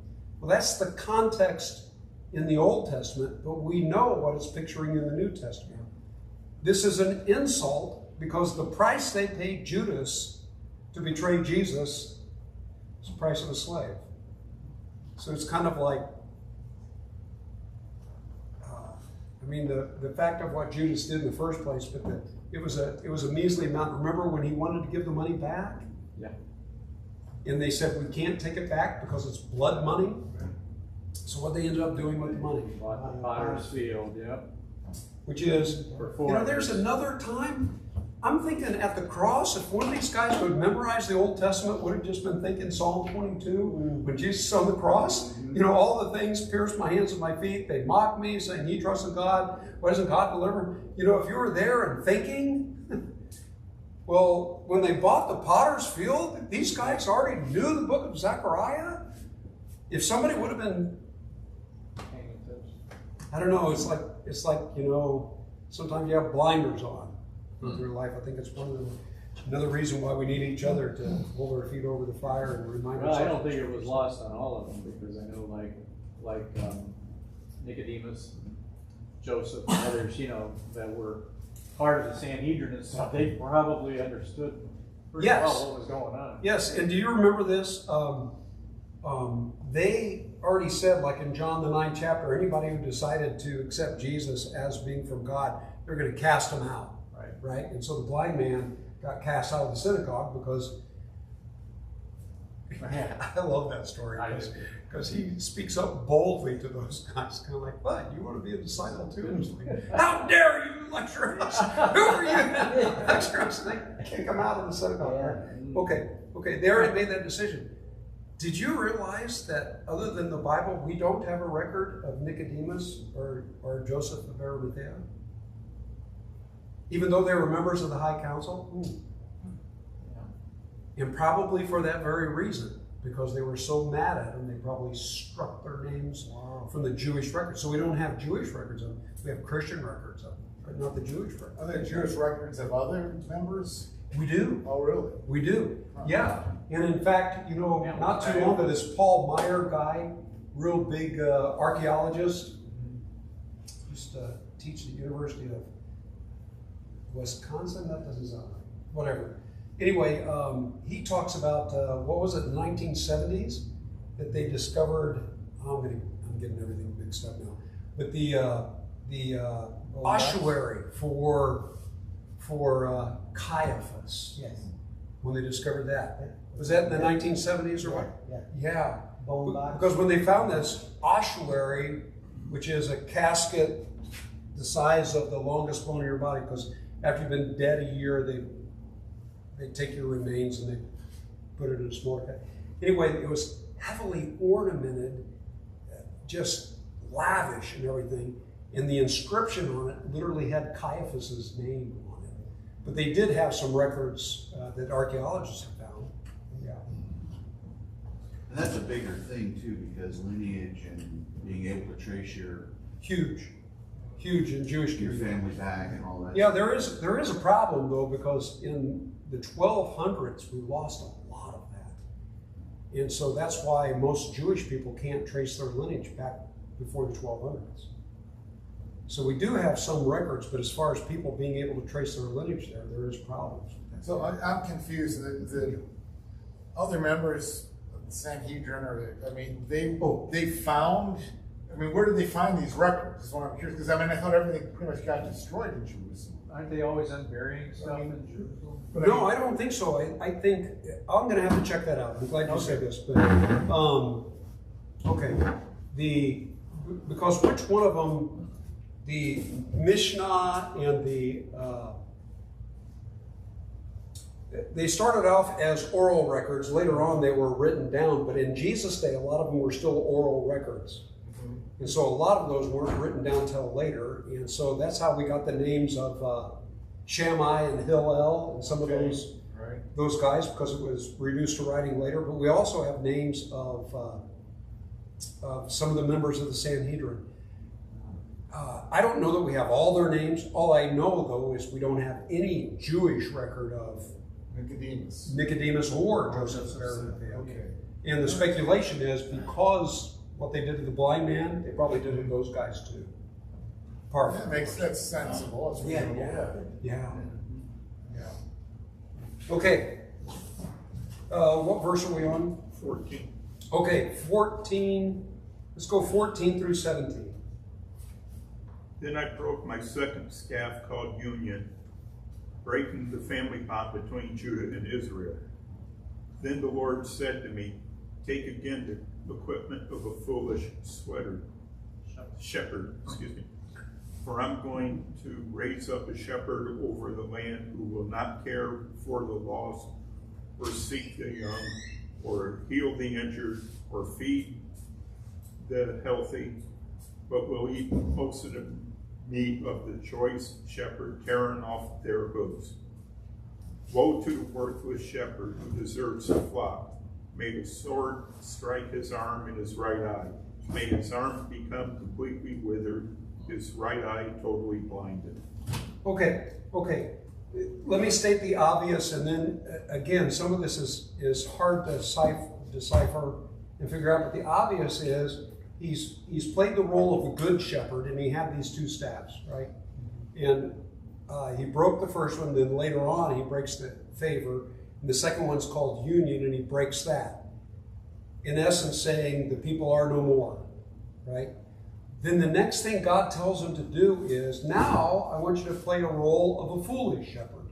Well, that's the context in the Old Testament, but we know what it's picturing in the New Testament. This is an insult because the price they paid Judas to betray Jesus is the price of a slave. So it's kind of like, the fact of what Judas did in the first place, but it was a measly amount. Remember when he wanted to give the money back? Yeah. And they said, we can't take it back because it's blood money. So what they ended up doing with the money? Bought the potter's field, yep. Which is, there's another time, I'm thinking at the cross, if one of these guys would memorize the Old Testament, would have just been thinking Psalm 22, when Jesus is on the cross, all the things pierced my hands and my feet, they mocked me, saying, he trusts in God, why doesn't God deliver? If you were there and thinking, well, when they bought the potter's field, these guys already knew the book of Zechariah. If somebody would have been, I don't know, it's like sometimes you have blinders on through life. I think it's another reason why we need each other to hold our feet over the fire and remind ourselves. I don't think it was lost on all of them because I know like Nicodemus, Joseph, and others, that were part of the Sanhedrin and stuff, they probably understood pretty well what was going on. Yes, and do you remember this? They already said, like in John the 9th chapter, anybody who decided to accept Jesus as being from God, they're going to cast him out. Right? And so the blind man got cast out of the synagogue because I love that story because he speaks up boldly to those guys, kind of like, what? You want to be a disciple too? And he's like, how dare you lecture us? Who are you? Lecture us. They kick him out of the synagogue. Yeah. Okay, they already made that decision. Did you realize that other than the Bible, we don't have a record of Nicodemus or Joseph of Arimathea? Even though they were members of the High Council? Yeah. And probably for that very reason, because they were so mad at him, they probably struck their names from the Jewish records. So we don't have Jewish records of them. We have Christian records of them, but not the Jewish records. Are there Jewish records of other members? We do. Oh, really? We do. Yeah. And in fact, not too long ago, this Paul Meyer guy, real big archaeologist, used to teach at the University of Wisconsin. That doesn't sound right. Whatever. Anyway, he talks about what was it, in the 1970s that they discovered. I'm getting everything mixed up now. But the ossuary for Caiaphas. Yes. When they discovered that. Was that in the 1970s or what? Yeah. Bone box. Because when they found this ossuary, which is a casket the size of the longest bone in your body, because after you've been dead a year, they take your remains and they put it in a smaller casket. Anyway, it was heavily ornamented, just lavish and everything. And the inscription on it literally had Caiaphas's name on it. But they did have some records that archaeologists have found. Yeah. And that's a bigger thing too, because lineage and being able to trace your Huge in Jewish community. family back and all that. Yeah, there is a problem though, because in the 1200s we lost a lot of that, and so that's why most Jewish people can't trace their lineage back before the 1200s. So we do have some records, but as far as people being able to trace their lineage there is problems. So I'm confused. The other members of the Sanhedrin, they found. I mean, where did they find these records? Is what I'm curious. Because I thought everything pretty much got destroyed in Jerusalem. Aren't they always unburying stuff in Jerusalem? No, I don't think so. I think I'm going to have to check that out. I'm glad you said this, but okay. Because which one of them, the Mishnah and they started off as oral records. Later on, they were written down. But in Jesus' day, a lot of them were still oral records. And so a lot of those weren't written down till later. And so that's how we got the names of Shammai and Hillel and some of those guys, because it was reduced to writing later. But we also have names of some of the members of the Sanhedrin. I don't know that we have all their names. All I know, though, is we don't have any Jewish record of Nicodemus or Joseph of Arimathea. Okay. And the speculation is because what they did to the blind man, they probably did it to those guys too. That's sensible. It's reasonable. Yeah. Okay. What verse are we on? 14. Okay, 14. Let's go 14 through 17. Then I broke my second staff called Union, breaking the family bond between Judah and Israel. Then the Lord said to me, take again the equipment of a foolish shepherd, for I'm going to raise up a shepherd over the land who will not care for the lost, or seek the young, or heal the injured, or feed the healthy, but will eat most of the meat of the choice shepherd, tearing off their hooves. Woe to the worthless shepherd who deserts the flock. May the sword strike his arm and his right eye. May his arm become completely withered, his right eye totally blinded. Okay. Let me state the obvious, and then again, some of this is hard to decipher and figure out. But the obvious is he's played the role of the good shepherd, and he had these two staffs, right? And he broke the first one. Then later on, he breaks the favor. And the second one's called Union, and he breaks that. In essence, saying the people are no more, right? Then the next thing God tells him to do is, now I want you to play a role of a foolish shepherd.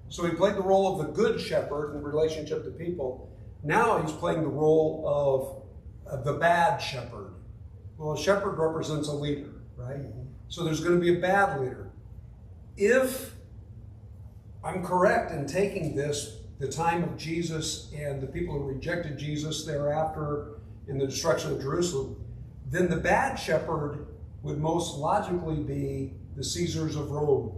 So he played the role of the good shepherd in relationship to people. Now he's playing the role of the bad shepherd. Well, a shepherd represents a leader, right? So there's going to be a bad leader. If I'm correct in taking this, the time of Jesus and the people who rejected Jesus thereafter in the destruction of Jerusalem, then the bad shepherd would most logically be the Caesars of Rome.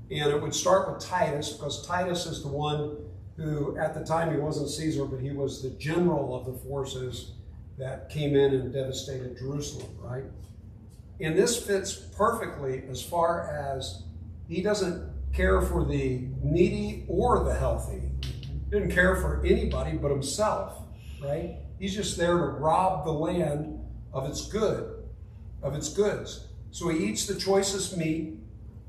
And it would start with Titus, because Titus is the one who, at the time, he wasn't Caesar, but he was the general of the forces that came in and devastated Jerusalem, right? And this fits perfectly as far as he doesn't care for the needy or the healthy. He didn't care for anybody but himself, right? He's just there to rob the land of its goods. So he eats the choicest meat,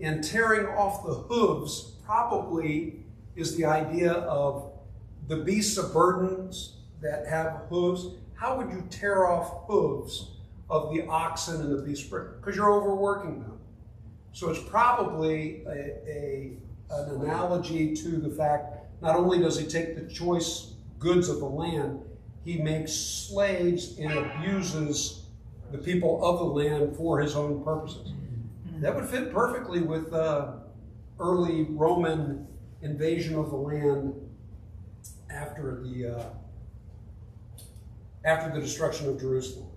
and tearing off the hooves probably is the idea of the beasts of burdens that have hooves. How would you tear off hooves of the oxen and the beasts of burden? Because you're overworking them. So it's probably an analogy to the fact, not only does he take the choice goods of the land, he makes slaves and abuses the people of the land for his own purposes. That would fit perfectly with early Roman invasion of the land after the after the destruction of Jerusalem.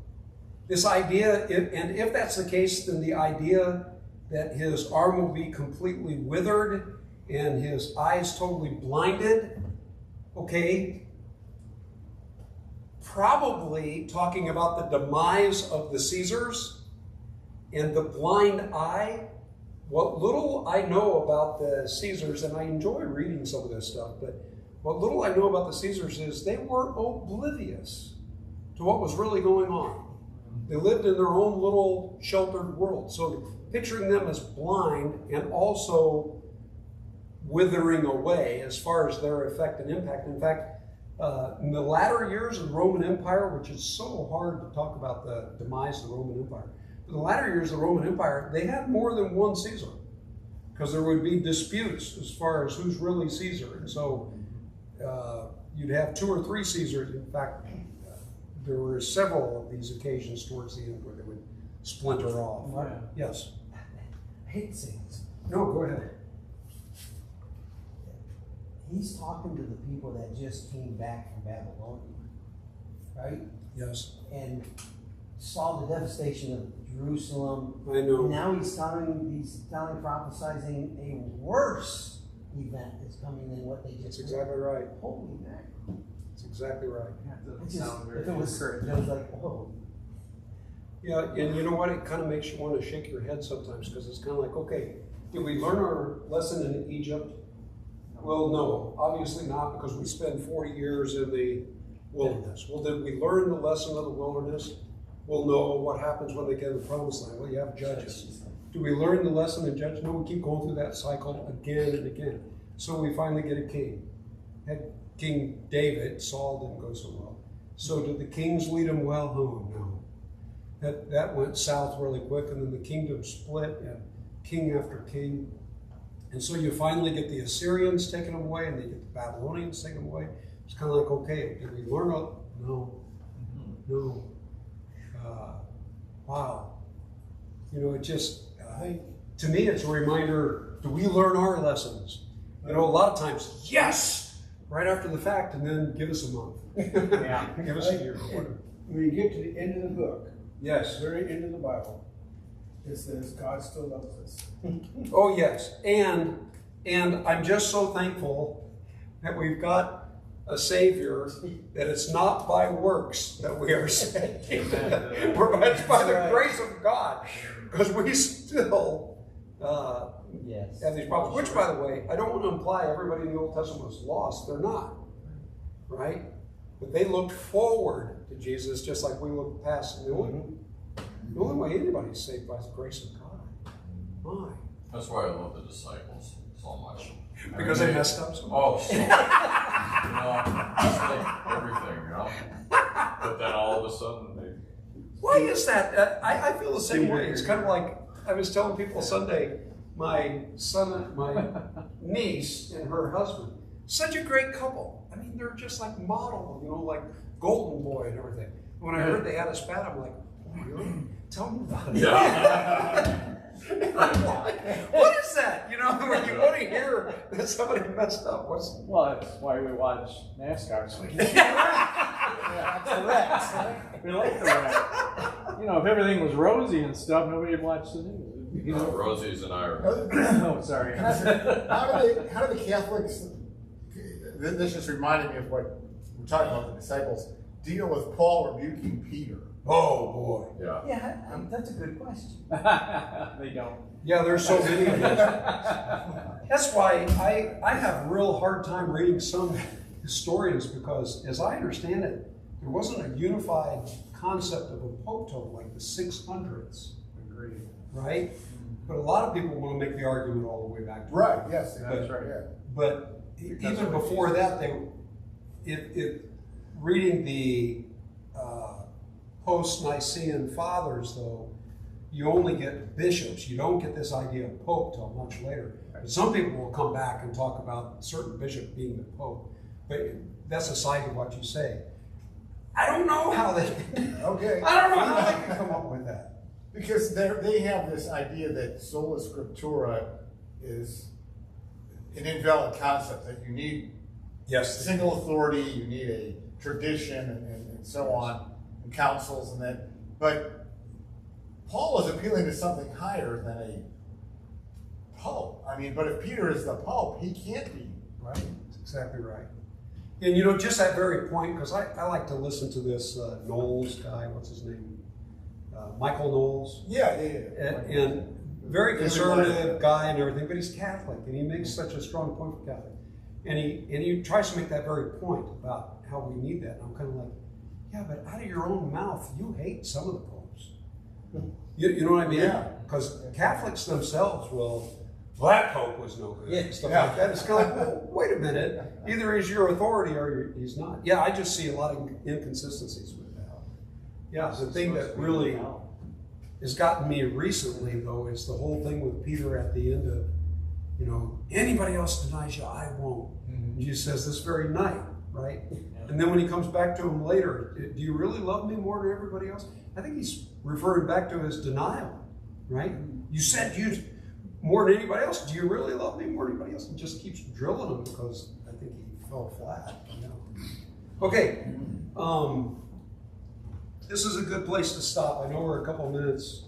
This idea, and if that's the case, then the idea that his arm will be completely withered and his eyes totally blinded, okay, probably talking about the demise of the Caesars and the blind eye. What little I know about the Caesars, and I enjoy reading some of this stuff, but what little I know about the Caesars is they were oblivious to what was really going on. They lived in their own little sheltered world. So picturing them as blind and also withering away as far as their effect and impact. In fact, in the latter years of the Roman Empire, which is so hard to talk about the demise of the Roman Empire, in the latter years of the Roman Empire, they had more than one Caesar because there would be disputes as far as who's really Caesar. And so you'd have 2 or 3 Caesars. In fact, there were several of these occasions towards the end where they would splinter off. Right. Yes. I hate to say this. No, go ahead. He's talking to the people that just came back from Babylon, right? Yes. And saw the devastation of Jerusalem. I know. And now he's prophesizing a worse event is coming than what they just That's exactly right. Holy mackerel. That's exactly right. If it was like, whoa. Yeah, and you know what? It kind of makes you want to shake your head sometimes because it's kind of like, okay, did we learn our lesson in Egypt? Well, no, obviously not, because we spent 40 years in the wilderness. Well, did we learn the lesson of the wilderness? Well, no. What happens when they get in the promised land? Well, you have judges. Do we learn the lesson in Judges? No, we keep going through that cycle again and again. So we finally get a king. Had King David, Saul didn't go so well. So did the kings lead him well? No. That went south really quick, and then the kingdom split, and king after king. And so you finally get the Assyrians taking them away, and they get the Babylonians taking them away. It's kind of like, okay, did we learn? No. Wow. You know, it just, to me, it's a reminder, do we learn our lessons? You know, a lot of times, yes, right after the fact, and then give us a month. Yeah. Give us a year. When you get to the end of the book, Yes. very end of the Bible, it says God still loves us. Oh, yes. And I'm just so thankful that we've got a Savior, that it's not by works that we are saved. It's by the grace of God. Because we still have these problems. Which, by the way, I don't want to imply everybody in the Old Testament was lost. They're not. Right? But they looked forward to Jesus just like we look past. And the only way anybody's saved by the grace of God. My. That's why I love the disciples so much. Because they messed up so much. Oh, so just like everything, you know. But then all of a sudden they. Why is that? I feel the same way. It's kind of like I was telling people Sunday. My niece and her husband, such a great couple. I mean, they're just like model, you know, like golden boy and everything. When I heard they had a spat, I'm like, oh, really? Tell me about it. Yeah. What is that? You know, when you want to hear that somebody messed up, Well, that's why we watch NASCAR. So we like the wreck. You know, if everything was rosy and stuff, nobody would watch the news. You know, Rosie's and I are. oh, sorry. How do the Catholics, this just reminded me of what we're talking about, the disciples, deal with Paul rebuking Peter? oh boy. Yeah. Yeah, that's a good question. They don't. Yeah, there's so many of those. That's why I have a real hard time reading some historians, because as I understand it, there wasn't a unified concept of a pope like the 600s. Agreed. Right? But a lot of people want to make the argument all the way back to Right, yes. That's right. Yeah. But even before that, reading the post-Nicene fathers, though, you only get bishops. You don't get this idea of pope till much later. But some people will come back and talk about a certain bishop being the pope. But that's aside to what you say. I don't know how they. Okay. I don't know how they can come up with that. Because they have this idea that sola scriptura is an invalid concept, that you need Yes. single authority, you need a tradition and so on, and councils and that. But Paul is appealing to something higher than a pope. I mean, but if Peter is the pope, he can't be, right? That's exactly right. And you know, just that very point, because I like to listen to this Knowles guy, what's his name? Michael Knowles. Yeah. And very conservative guy and everything, but he's Catholic, and he makes such a strong point for Catholic. And he tries to make that very point about how we need that. And I'm kind of like, yeah, but out of your own mouth, you hate some of the popes. You know what I mean? Yeah. Because Catholics themselves will, well, that pope was no good, stuff like that. It's kind of like, well, wait a minute. Either he's your authority or he's not. Yeah, I just see a lot of inconsistencies with that. Yeah, the thing that really has gotten me recently, though, is the whole thing with Peter at the end of, you know, anybody else denies you, I won't. And Jesus says this very night, right? And then when he comes back to him later, do you really love me more than everybody else? I think he's referring back to his denial, right? You said you more than anybody else. Do you really love me more than anybody else? And just keeps drilling him because I think he fell flat. You know? Okay, this is a good place to stop. I know we're a couple minutes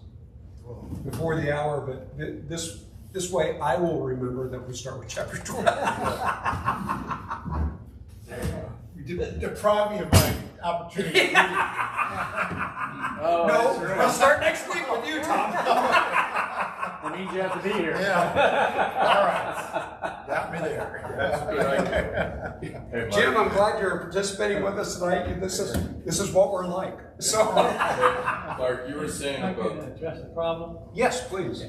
before the hour, but this way I will remember that we start with chapter 12. You deprive me of my opportunity. Oh, I'll start next week with you, Tom. That means you have to be here. Yeah. All right. Got me there. Hey, Jim, Mark. I'm glad you're participating with us tonight. This is what we're like. So, Mark, you were saying I can about address the problem. yes, please.